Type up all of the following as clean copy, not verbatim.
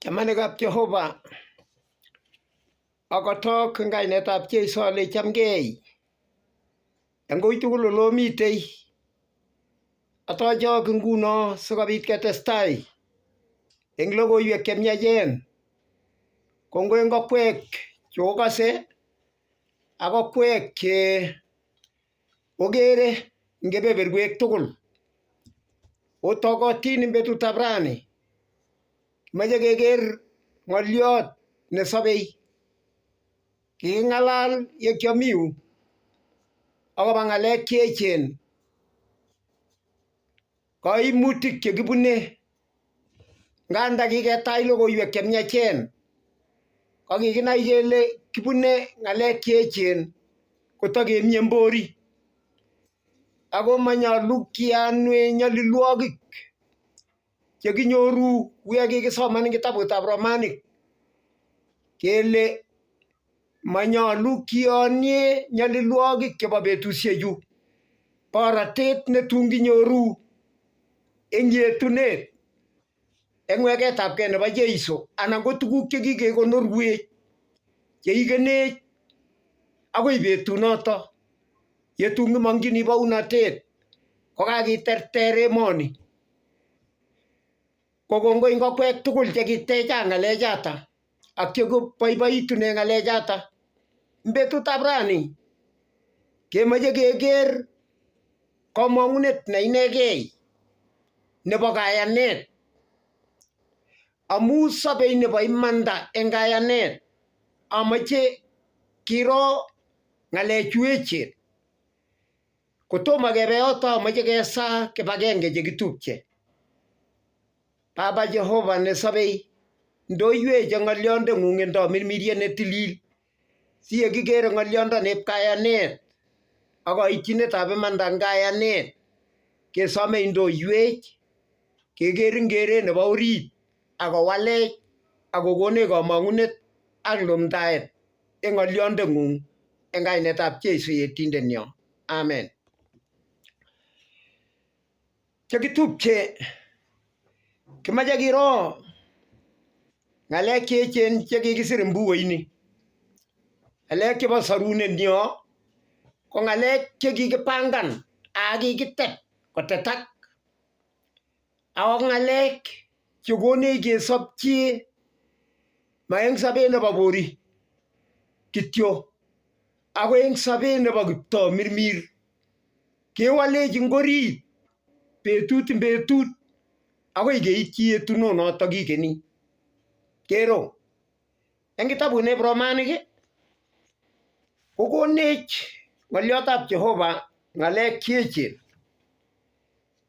Chamanikab Jehova akotok eng kainetab Jeiso ale chamgei eng koi tugul ole mitei atochok nguno sikobit ketestai eng logoiwek chemiachen. Kongoi eng kokwek chokase ak kokwek che okere eng kebeberwek tugul otokotin eng betutab rani. Kimache keker ng'oliot nesobei. Kiking'alal yekiami yu akobo ng'alek cheechen, kaimutik chekibune nganda kiketach logoiwek chemiachen kokikinai kele kibune ng'alek cheechen kotakemi eng bori ako manyalu kianwe nyalilwogik chekinyoru kouyo kikisoman eng kitabutab Romanik kele manyalu kionye nyalilwogik chebo betusiechu, borotet netun kinyoru eng yetunet eng weketabgei nebo Jeiso anan ko tuguk chekikekonorwech cheikenech akoi betunoto yetun kimong'chini bounatet kokakiterter emoni. Ko kongoi eng kokwek tugul chekitecha ng'alechato ak chekoboiboitune ng'alechato. Eng betutab rani kemoche keker kamang'unet ne inegei nebo kayanet amu sobei nebo imanda eng kayanet. Amoche kiro ng'alechu echen. Kotomo kebe yoto amoche kesaa kibagenge chekitupche. Baba Jehova nesobei, ndoiwech eng ng'oliondeng'ung eng tamirmiriet netilil si yekikere ng'oliondoneb kayanet ak kaitchinetab imanda eng kayanet kesome indoiwech keker eng keret nebo orit akowalech akokonech kamang'unet ak lumdaet eng ng'oliondeng'ung eng kainetab Jeiso Yetindenyo. Amen. Chekitupche kimache kiro ng'alek cheechen chekikisir eng bukuini. Ng'alek chebo sorunenyo ko ng'alek chekikipangan ak kikitet kotetak ako ng'alek chekonech kesopche ma eng sobet nebo bori kityo ako eng sobet nebo kiptamirmir kewalech eng orit betut eng betut akoi keitchi yetunonoto kikeni. Kero eng kitabuneb Romanik kokonech ng'oliotab Jehova ng'alek cheechen.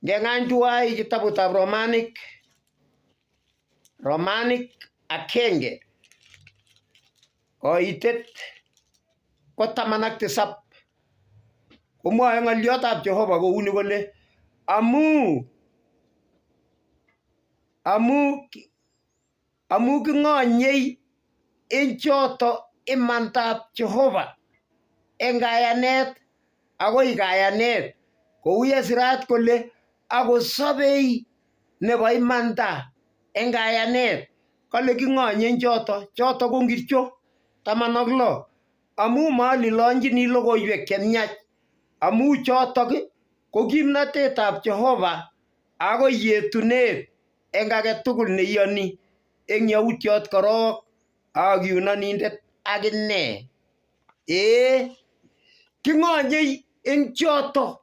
Ngeng'any tuwai kitabutab Romanik 1 koitet ko 17 komwoe ng'oliotab Jehova kouni kole amu king'onyei eng choto imandab Jehova eng kayanet akoi kayanet kou yesirat kole akosobei nebo imanda eng kayanet. Kale king'onyei eng choto ko ngircho? 16 amu malilonjini logoiwek chemiach amu chotok ko kimnatetab Jehova akoi yetunet eng age tugul neiyoni eng yautiot korok ak Kayunanindet akine. King'onyei eng choto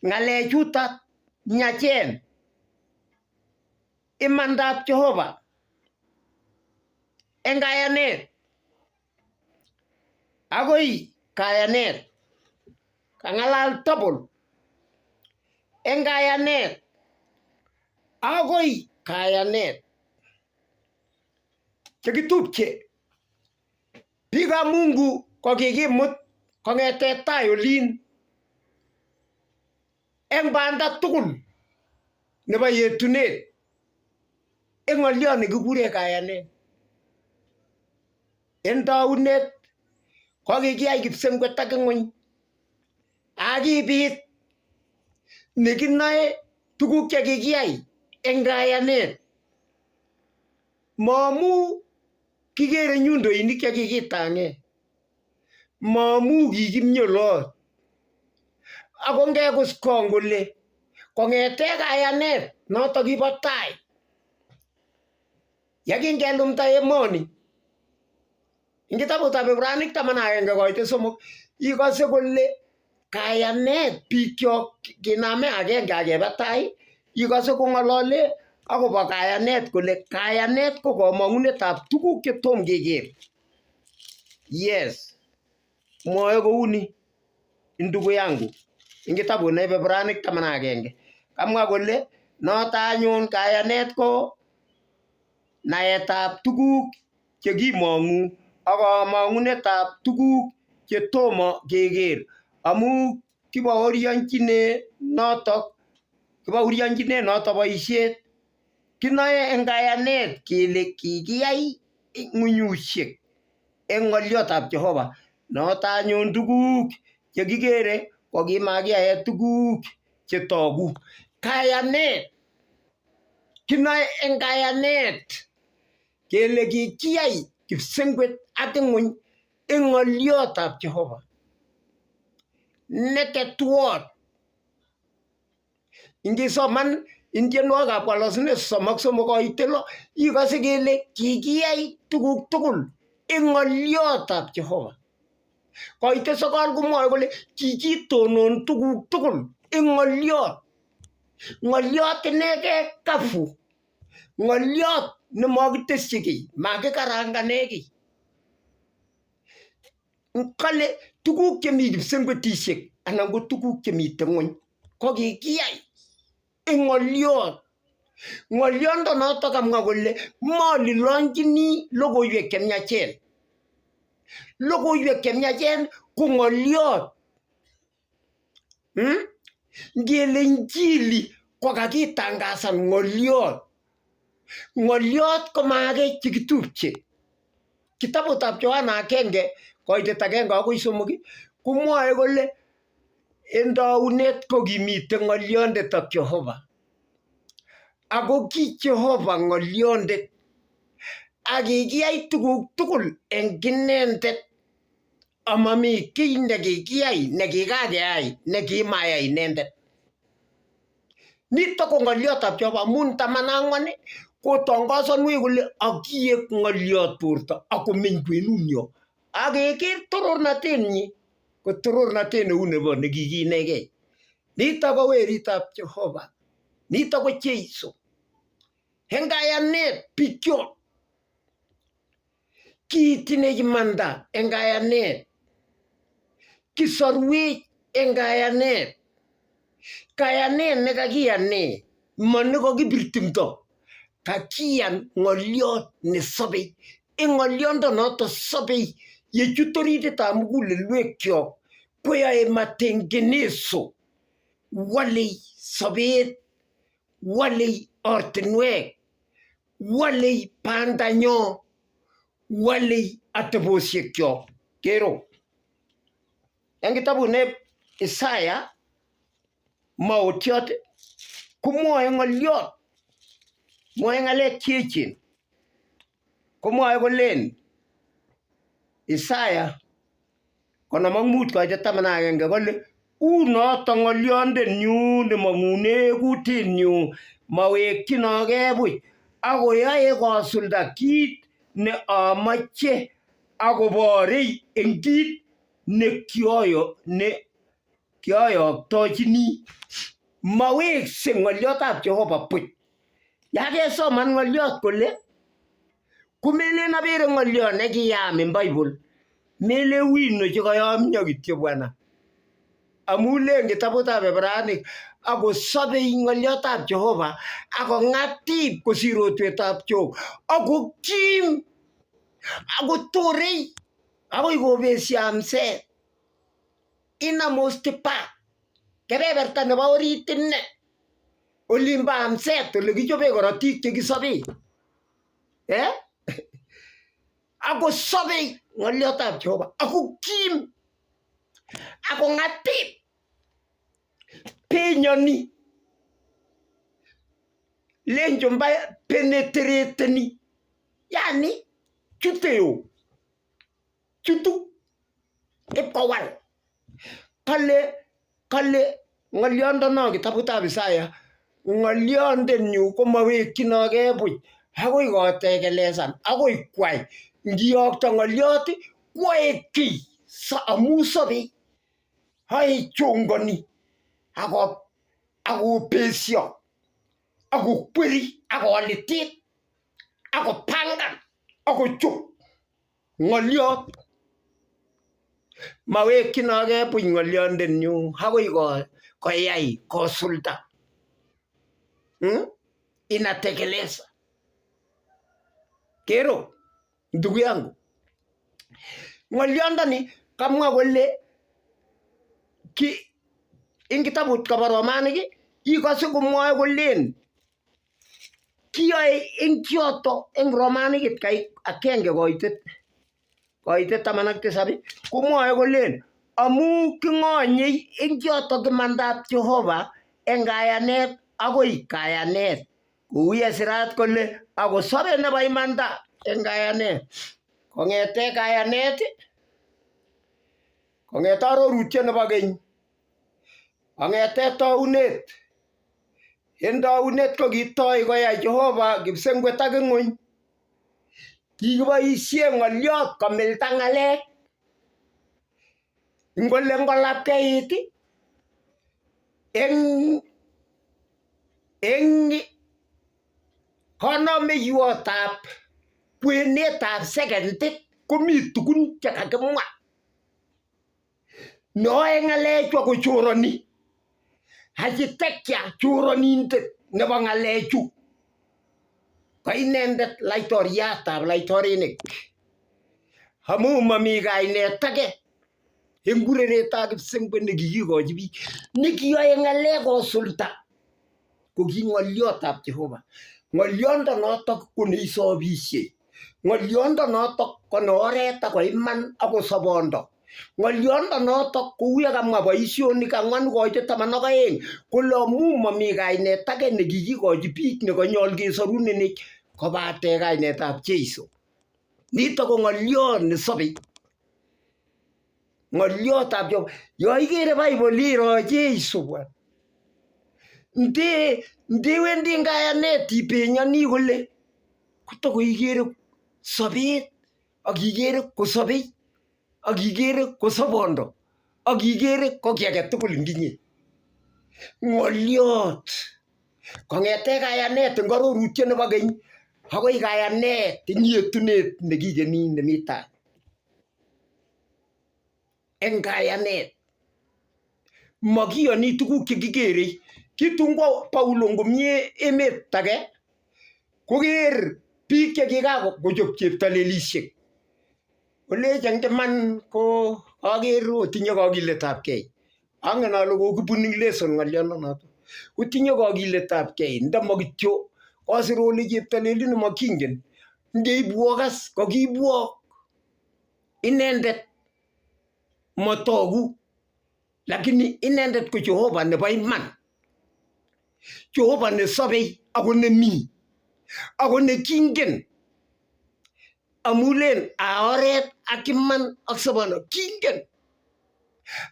ng'alechuto miachen imandab Jehova eng kayanet akoi kayanet. Kang'alal double eng kayanet akoi kayanet. Chekitupche biikab Mungu kokikimut kong'ete tai olin eng banda tugul nebo yetunet eng ng'oliot nekikure kayanet. Eng taunet kokikiyai kipsengwet ak ing'ony akibit nekinoe tuguk chekikiyai eng kayanet Mamu kikere nyundoinik chekikitange. Mamu kikimyolot. Ako ngekus kongole kongete kayanet notok kibo tai. Yakingelumta emoni. Ing kitabutab Ibranik 11:3 ikose kole kayanet bikyok kiname agenge akeba tai ikose kong'olole akobo kayanet kole kayanet ko kamangunetab tuguk chetom keker. Yes. Mwoe kouni ndugu yangu. Ing kitabut nebo Ibranik 11. Kamwa kole noto anyun kayanet ko naetab tuguk chekimong'u ak kamangunetab tuguk chetomo keker. Amu kibaorionchine notok boisiet. Kinoe eng kayanet kele kikiyai ng'unyusiek eng ng'oliotab Jehova. Noto anyun tuguk chekikere ko kimakiyae tuguk chetogu. Kayanet. Kinoe eng kayanet kele kikiyai kipsengwet ak ing'uny eng ng'oliotab Jehova. Neketwot. Ingisoman ing tienwogikab Kolosinet 3:3 ikose kele kikiyai tuguk tugul eng ng'oliotab Jehova. Koite 9 komwoe kole kikitonon tuguk tugul eng ng'oliot. Ng'oliot inege kafu. Ng'oliot nemakitesyi kiy, makikarangane kiy. Kale tuguk chemi kipsengwetisiek anan ko tuguk chemite ng'ony ko kikiyai eng ng'oliot. Ng'oliondonoto kamwa kole malilonjini logoiwek chemiachen. Logoiwek chemiachen ko ng'oliot. Ngele injili ko kakitangasan ng'oliot. Ng'oliot ko maage chekitupche. Kitabutab Johana 1:1-3 komwoe kole en taunet ko kimite ng'oliondet ak Jehova. Ako ki Jehova ng'oliondet. Ak kikiyai tuguk tugul eng inendet. Amami kiy nekikiyai nekikakeyai nekimayai inendet. Nitok ko ng'oliotab Jehova amun 14 kotangazanwech kole akiek ng'oliot borto akomeny kwenunyo. Akeker torornatenyi ko torornatet neu nebo nekikinegei. Nitok ko weritab Jehova. Nitok ko Jeiso. Eng kayanet bikyok kiitinech imanda eng kayanet. Kisorwech eng kayanet. Kayanet nekakiyane manekakibirtimto. Kakiyan ng'oliot nesobei. Eng ng'oliondonoto sobei yechut orititab mugulelwekyok koyae matengeneso. Walei sobet. Walei ortinwek. Walei bandanyo. Walei atebosiekyok. Kero. Eng kitabut ne Isaya maotiot komwoe ng'oliot. Mwoe ng'alek cheechen. Komwoe kolen Isaya 55:11 kole unoto ng'oliondenyu nemang'une kutinyu mawekchinoge buch akoyae kosulda kit ne amache akoborei eng kit ne kiayoktochini. Mawekse ng'oliotab Jehova buch. Yakesoman ng'oliot kole kumelen abere ng'oliot nekiyam eng Bible. Mele wino chekayomyo kityo bwana. Amu len kitabutab Ibranik akosobei ng'oliotab Jehova akong'atip kosir rotwetab Job. Ako kim akotorei akoi kobesio amset. Innermost part. Kebeberta nebo orit ine. Olimbo amset ole kichobe korotik chekisobei. Ako sobei ng'oliotab Jehova. Ako kim. Ako ng'atip. Penyoni. Lenjo mba penetreteni. yani chuteo chutu ipkowal kale ng'oliondono kitabutab Isaya ng'oliondenyu komawekchinogei buch agoi kotekelesan agoi kwai ngiyokto ng'oliot kwaek kiy amu sobei aichongoni akobesio akokweri akolitit akopangan akochop ng'oliot mawekchinogei buch ng'oliondenyu agoi koyai kosulda inatekeleza kero ndugu yangu ng'oliondoni kamwa kole ing kitabut kabo Romanik ikose komwoe kolen kiyoe ing kyoto ing Romanik agenge koitet 17 komwoe kolen amu king'onyei ing kyoto kimandab Jehova eng kayanet agoi kayanet kou yesirat kole akosobe nebo imanda eng kayanet kong'ete kayanet kong'ete arorutiet nebo keny kong'ete taunet en taunet ko kitoi koyai Jehova kipsengwet ak ing'ony kikiboisie ng'oliot komilda ng'alek ngole ngolapkeit eng konomeiwotab kwenetab sekendit komi tugun chekakimwa noe ng'alechu akochoroni architecture choronindet nebo ng'alechu ko inendet laitoriatab laitorinik amu mami kainet age eng kureretab kipsengwet nekikikochi biik nekiyoe ng'alek kosulda ko ki ng'oliotab Jehova ng'oliondonotok ko neisobishie ng'oliondonotok ko ne oret ako iman ako sobondo ng'oliondonotok kou yekamwa boisionik 4 koite 12 kole amu mami kainet age nekikikochi biik nekanyol kesorunenech kobate kainetab Jeiso nitok ko ng'oliot nesobei ng'oliotab Jehova yo ikere Bible iro Jeiso bwana ndewendi eng kayanet ipenyoni kole kotokoikere sobet akikere kosobei akikere kosobondo akikere ko ki age tugul nginye ng'oliot kong'ete kayanet eng arorutiet nebo keny agoi kayanet eng yetunet nekikeni nemi tai eng kayanet makiyoni tuguk chekikere kitun kwo Paulo ngomie emet age koker biik chekikakochop cheptalelisiek kolech eng iman ko aker otinye kakiletabgei angen ale kokibun ing lesson ng'oliondonoto otinye kakiletabgei ndamakityo kosir ole cheptalelit nemakingen ngeibwo kas kakiibwo inendet matogu lakini inendet ko Jehova nebo iman Jehova nesobei ako nemi ako nekingen amulen a oret ak iman ak sobondo kingen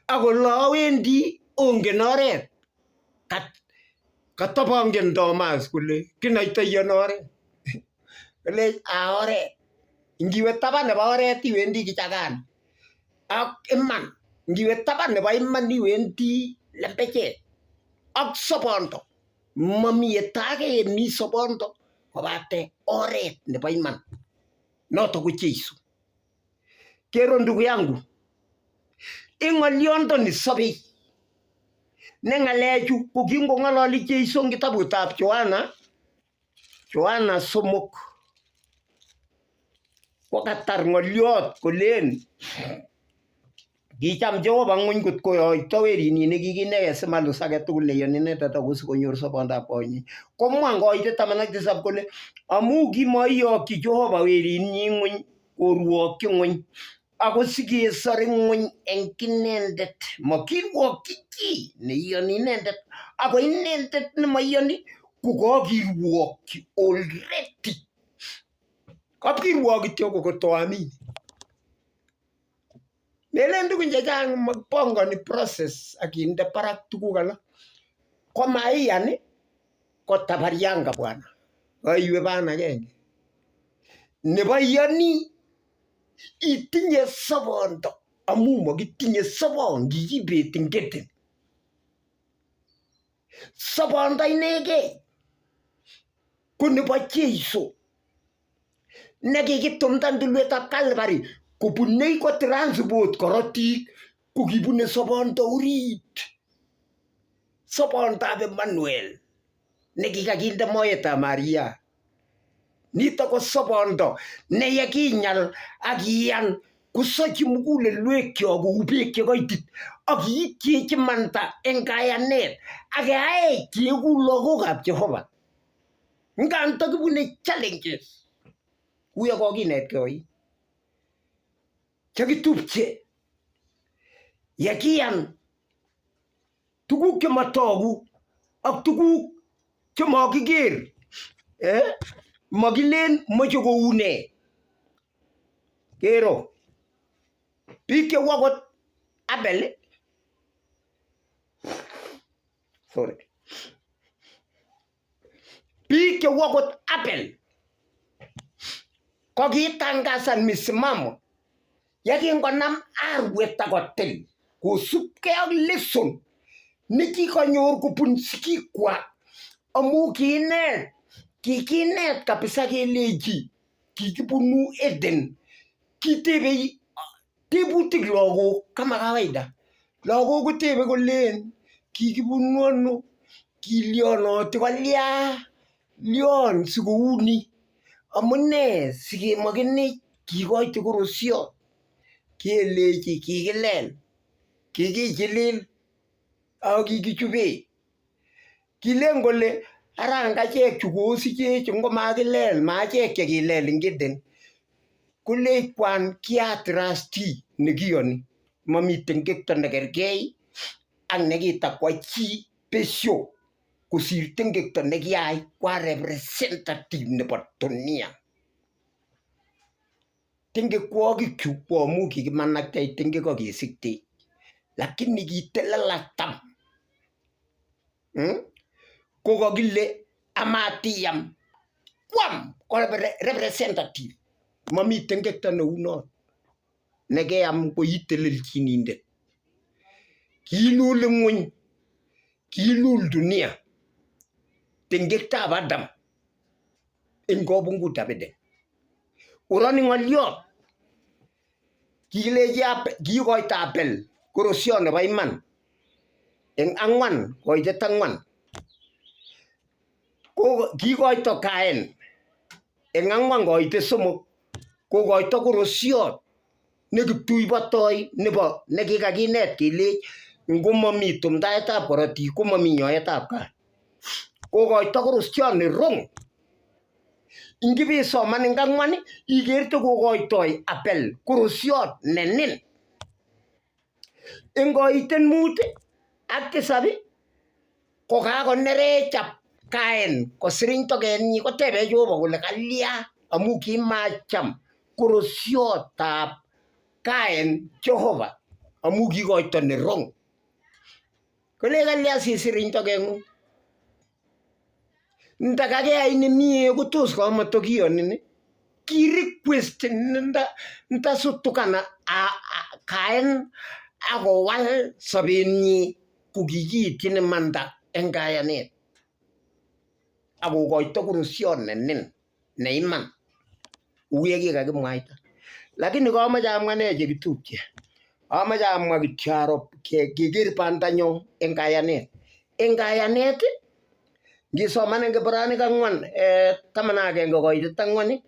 ako lawendi ongen oret katabangen Thomas kole kinoitoi ano oret kole a oret ngiwe taban nebo oret iwendi kichakani ak iman ngiwe taban nebo iman iwendi lembechet ak sobondo mami etage mi sobondo kobate oret nebo iman noto ko Jeiso kero ndugu yangu ing ng'oliondoni sobei ne ng'alechu ko kingong'ololi Jeiso eng kitabutab Johana 3 kokatar ng'oliot kolen kicham Jehova ng'ony kot koyoito werinyin nekikinege simalus age tugul neyoni inendet ako sikonyor sobondab konyin komwa eng koite 17 kole amu kimaiyokyi Jehova werinyin ng'ony korwokyi ng'ony ako sikesor ng'ony eng inendet makirwokyi chi neiyoni inendet ako inendet nemaiyoni kokakirwokyi already kapkirwok kityo kotoamin melen tugun chechang pongoni process akinde barak tuguk alak komaiyan kotabarianga bwana aiwe ban agenge nebo iyoni itinye sobondo amu makitinye sobon kikibet ngeten sobondo inegei ko nebo Jeiso nekikitumda tulwetab Calvary kobunei ko transport korotik ko kibune sobondo orit sobondab Emmanuel nekikakinde moyetab Maria nito ko sobondo ne yekinyal akiyan kusochi mugulelwekyok kou beek chekoitit akiityechi manda eng kayanet akeaech cheiku lagokab Jehova nganto kibune challenges uyo kokinetkei chekitupche yekiyan tuguk chematogu ak tuguk chemakiker makilen moche koune kero biik cheu akot Abel biik cheu akot Abel kokitangasan misimamo yekingonam arwet akotil kosubkei ak lesson nekikanyor kobun sigikwak amu kikinet kabisa kelechi kikibunu Eden kitebei tebutik lagok kama kawaida lagok kotebe kolen kikibunu ano kilionoti kolya lion sikouni amune sikemokinech kikoite korosio kelechi kikilel kikichilil ak kikichube kilen kole arangachek chu kosichech ngomakilel machek chekilel ngeden kolechkwan kiatrasti nekiyoni mamiten gekto nekergei ak nekitakwa chi besio kosir tengekto nekiyai kwa representative nebo dunia tengekwokik chu koamu kikimanaktei tengek akesiktech lakini kitelelatam kokakile amatiyam kwam ko representative mamiten gekto neunot nekeyam koitelelchinindet kilul ng'weny kilul dunia tengektab Adam eng kabungutab Eden urani ng'oliot kikoito Abel korosio nebo iman eng 4 koitet 4 ko kikoito Kain eng 4 koitet 3 kokoito korosiot nekiptuibotoi nebo nekikakinet kelech ngomami tumdaetab korotik komami nyoetab kat kokoito korosiot ne rong ingibisoman eng 4 ikerte kokoitoi Abel korosiot ne nin eng koitet 5 ak 7 kokakonerechab Kain kosiriny tokenyi kotebe Jehova kole kalya amu kimacham korosiotab Kain Jehova amu kikoito ne rong kole kalya sisiriny tokeng'ung ndakakeyai nemie kotos kamatokiyoni ki-request ndasutukana Kain akowal sobenyi kokikiityin imanda eng kayanet akokoito korosiot ne nin ne iman uye kikakimwaita lakini kamache amwa ne chekitupche amache amwa kityo Arap keker bandanyo eng kayanet ngisoman eng Kibronik 4:11 koitet 4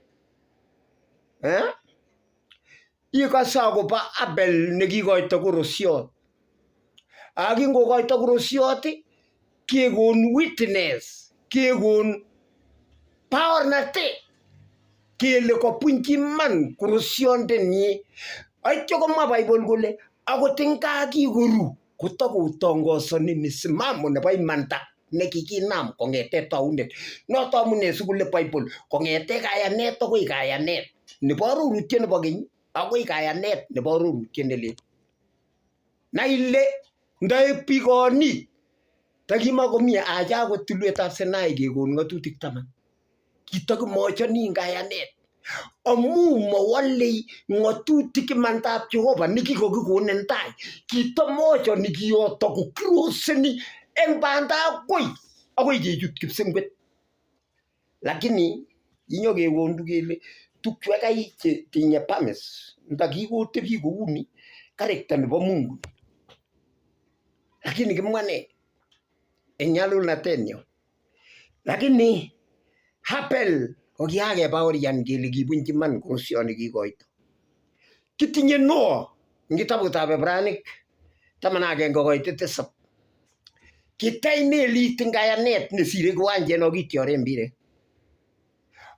ikose akobo Abel nekikoito korosiot akingokoito korosiot kekon witness kekon baornatet kele kobunchi iman korosiondenyi aityo komwa Bible kole akot eng kaa kikoru kotokotongosoni misimamo nebo imanda nekikinam kong'ete taunet. Noto amune sikole Bible kong'ete kayanet akoi kayanet nebo arorutiet nebo keny akoi kayanet nebo arorutiet nelel. Na ile ndaepikonik takimakomi aja akot tulwetab Sinai kekon ng'atutik 10. Kitakimochoni kayanet amu mawalei ng'atutik imandab Jehova nikikokikonen tai. Kitamochoni kiyoto kokiroseni eng banda akoi kechut kipsengwet. Lakini inyokekondu kele tukwekai chetinye pamis ndakikotebi kouni karekta nebo Mungu. Lakini kimwane eng nyalulnatenyo. Lakini Habel kokiakebaorian kele kibunji man korosyoni kikoito. Kitinye Noah eng kitabutab Ibranik 11:7. Kitech melit eng kayanet nesire kiwanjet no kityore mbiret.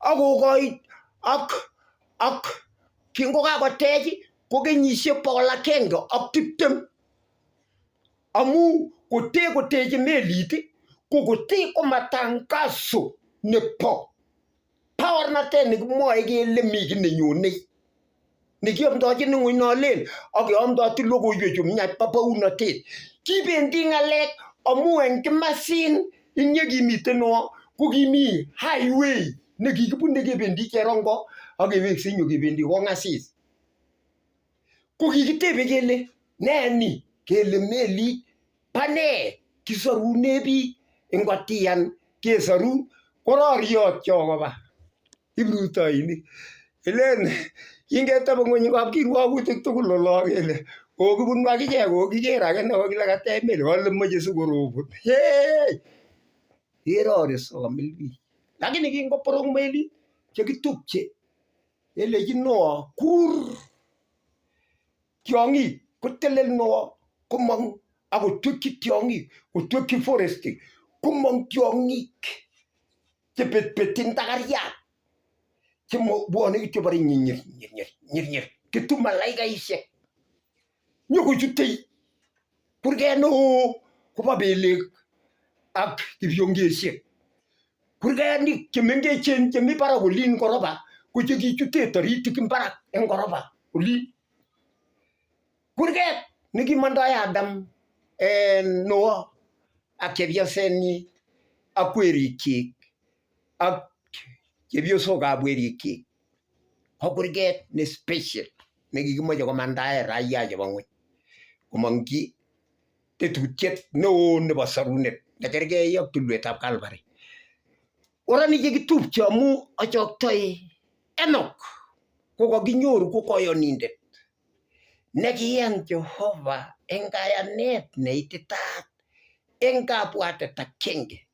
Akokoit ak kingokakotech ko kenyisiek 120 amu kotekoteche melit ko kote komatangazo nebo baornatet nekimwoe kele mi ki nenyone nekiamdochin ng'ony no lel ak keamdoti logoiwechu miach babaunatet. Kibendi ng'alek amu eng kimasin ing yekimite no ko kimi highway nekikibune kebendi Cherongo ak kewekse kebendi Kong'asis. Ko kikitebe kele nee ni kele melit pane kisarune biik ingotaiyan kesaru kororiot cho koba kiprutoinik. Elen kingetebe ng'ony kapkirwagutik tugul olo kele kokibunu akichek kokiker age nekokile katech meli kale moche sikorobon. Keroriso komil biik. Lakini kingoporok melit chekitupche kelechi Noah kur tiong'ik kotelel Noah komong akotwekyi tiong'ik kotwekyi forest komong tiong'ik chepetpetin takariat chebwone kityo bare nyir kitu malaikaisiek nyokochutei kurget neo kobo belek ak kipyongesiek. Kurganik chemengechen chemi barak olin koroba ko chekichute taritik barak eng koroba olin. Kurget nekimondoi Adam Noah ak chepyosenyi ak werikyik ak chepyosokab werikyik ko kurget ne special nekikimoche komandae raia chebo ng'ony komong'chi tetutiet neo nebo sarunet nekergei ak tulwetab Calvary. Orani chekitupche amu achoktoi Enoch ko kakinyoru ko kayanindet nekiyan Jehova eng kayanet neititaat eng kabwatet agenge.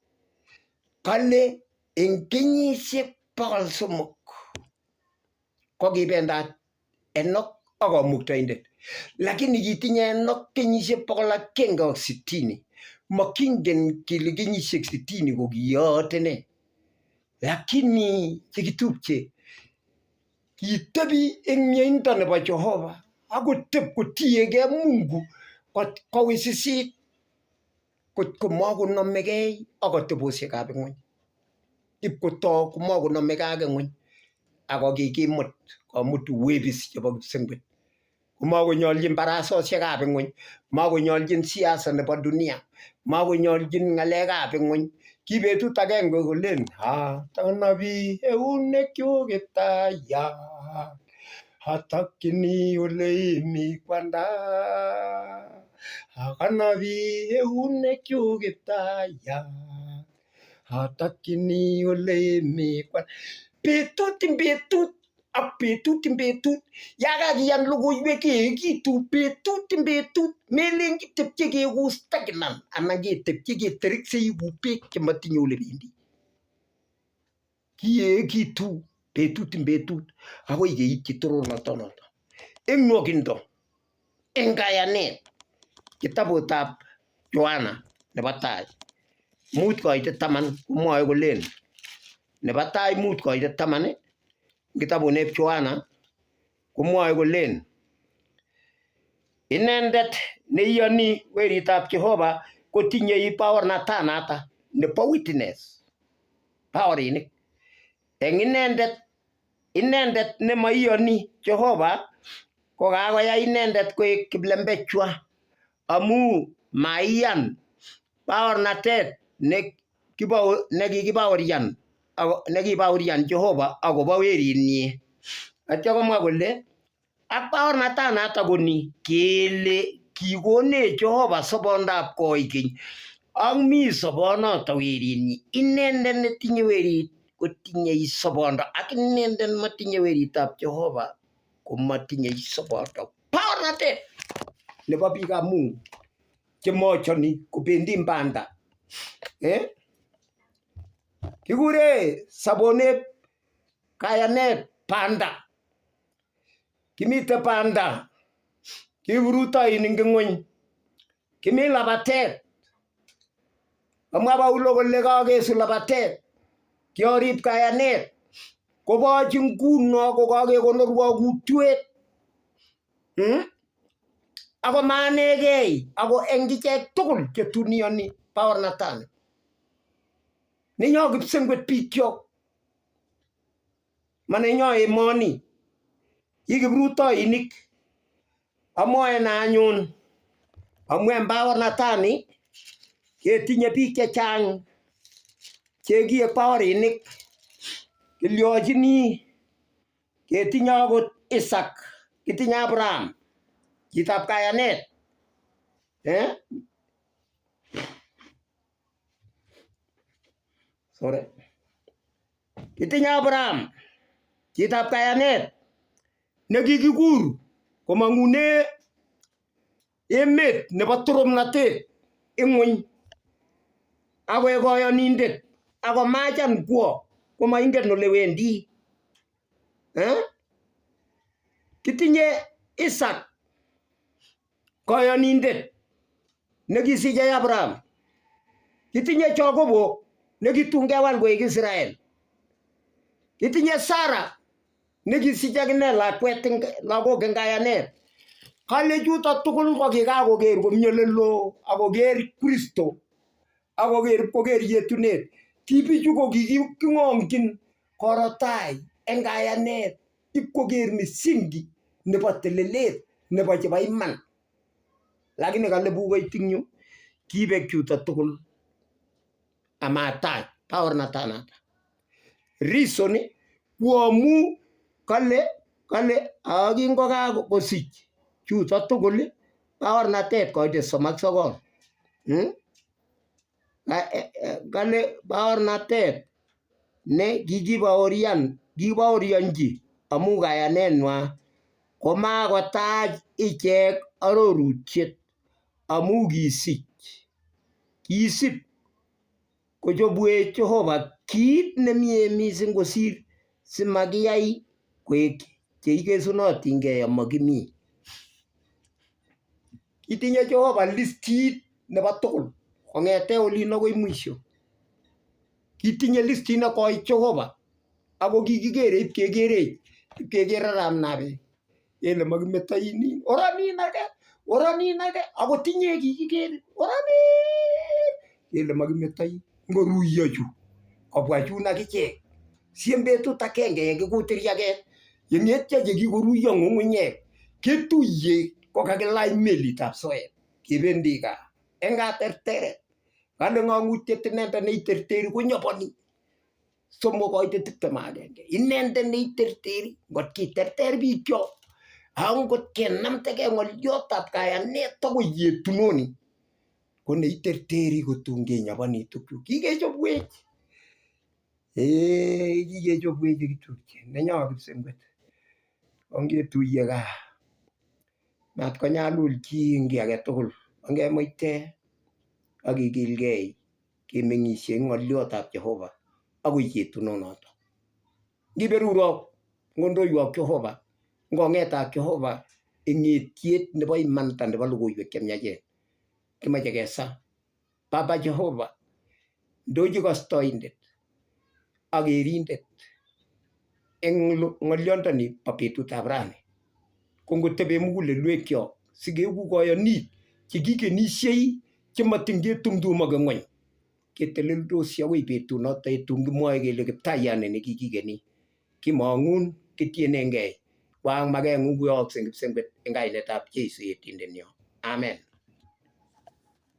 Kale eng kenyisiek 300 kokibendat Enoch ak Kamuktaindet. Lakini kitinye Enoch kenyisiek 160. Makingen kele kenyisiek 60 ko kiyote ne. Lakini chekitupche kitebi eng mieindo nebo Jehova akotep kotiegei Mungu kowisisit kot komakonomegei ak atebosiekab ng'ony. Ipkotok komakonomegei ak ng'ony ako kikimut komut webis chebo kipsengwet. Komakonyolchin barasosiekab ng'ony, makonyolchin siasa nebo dunia, makonyolchin ng'alekab ng'ony. Ki betut agenge kolen atanabi eunekyuk Kiptayat atakyini ole imi kwanda. Akanabi eunekyuk Kiptayat atakyini ole imi kwanda. Betut ing betut ak betut ing betut yakakiyan logoiwek keekitu betut ing betut melen kitepche keku stagnant anan ketepche keteriksei ku beek chematinye ole bendi. Kiekitu betut ing betut akoi keityi torornotonoto. Eng nwokindo eng kayanet kitabutab Yohana nebo tai 5:10 komwoe kolen nebo tai 5:10 kitabuneb Yohana komwoe kolen inendet neiyoni weritab Jehova kotinye baornatanata nebo witness baorinik eng inendet nemaiyoni Jehova ko kakoyai inendet koek kiplembechwa amu maiyan baornatet nekibaorian Jehova akobo weritnyi. Atya komwa kole ak baornatanato koni kele kikonech Jehova sobondab koikeny ak mi sobonoto weritnyi. Inendet netinye werit kotinye sobondo ak inendet matinye weritab Jehova komatinye sobondo. Baornatet nebo biikab Mungu chemochoni kobendi mbanda. Kikure sabonet kayanet banda. Kimite banda. Kiburutoinik ng'weny. Kimi labatet. Amwa Paulo kole kakesu labatet. Kiorib kayanet. Kobochi nguno ko kakekonorwa kutwet. Ako maanegei ako eng ichek tugul chetunioni baornatani. Nenyo kipsengwet bikyok. Manenyo emoni. Ikiprutoinik. Amwae na anyun. Amwe baornatani ketinye biik chechang chekiek baorinik. Kilyochini ketinye akot Isaac, kitinye Abraham, chitab kayanet. Kitinye Abraham, chitab kayanet, nekikikur komang'une emet nebo turumnatet ing'weny akoek kayanindet ako machan kwo komaingen ole wendi. Kitinye Isaac kayanindet nekisiche Abraham. Kitinye Jacobo nekitun kewal koek Israel. Kitinye Sara nekisiche akine lagok eng kayanet. Kale chuto tugul ko kikakoker komie lelo akoker Kristo akoker yetunet. Tibichu ko kiking'ong'chin korotai eng kayanet ipkoker misingi nebo telelet nebo chebo iman. Lakini kale bukoit ing yu kibek chuto tugul amatach baornatanata. Reason ko amu kale kingokakosich chuto tugul baornatet koite 39. Kale baornatet ne kikibaorionji amu kayanetnywa komakotach ichek arorutiet amu kisip kochobwech Jehova kit nemie mising kosir simakiyai koek cheikesunotingei amakimi. Kitinye Jehova listit nebo tugul kong'ete olin akoi mwisho. Kitinye listit nekoi Jehova ako kikikere ipkekerech Arap Nabei kele makimetoi nin oranin age ako tinye kikikere oranin kele makimetoi ngoruiyo chu kobwa chun akichek siem betut agenge yekikutiriaket yengetyo chekikoruiyo ng'ung'unyek ketuiye kokakilany melitab soet kebendi gaa eng katerteret. Kale ng'ang'utiet inendet neiterteri konyoponi 3:21. Inendet neiterteri ngot kiterter bikyok angot kenamtegei ng'oliotab kayanet akoi yetunoni ko neiterteri kotun kenyoponi tukchu. Kikechobwech kitutye nenyo kipsengwet ongetuiye gaa matkonyalul chi eng ki age tugul ongemuite akikilgei kemeng'isie eng ng'oliotab Jehova akoi yetunonoto. Ngiberurok ngondoiwok Jehova ngong'etak Jehova eng etiet nebo imanda nebo logoiwek chemiachen kimache kesa. Baba Jehova ndochi kastoindet ak kerindet eng ng'oliondoni bo betutab rani kongotebe mugulelwekyok sikeeku koyonik chekikenisiei chematin ketumtumake ng'weny keteleldosi akoi betunoto tun kimwoe kele Kiptaiyat nekikikeni. Kimong'un kitienengei. Wang makeng'ung koyookse kipsengwet eng kainetab Jeiso Yetindenyo. Amen.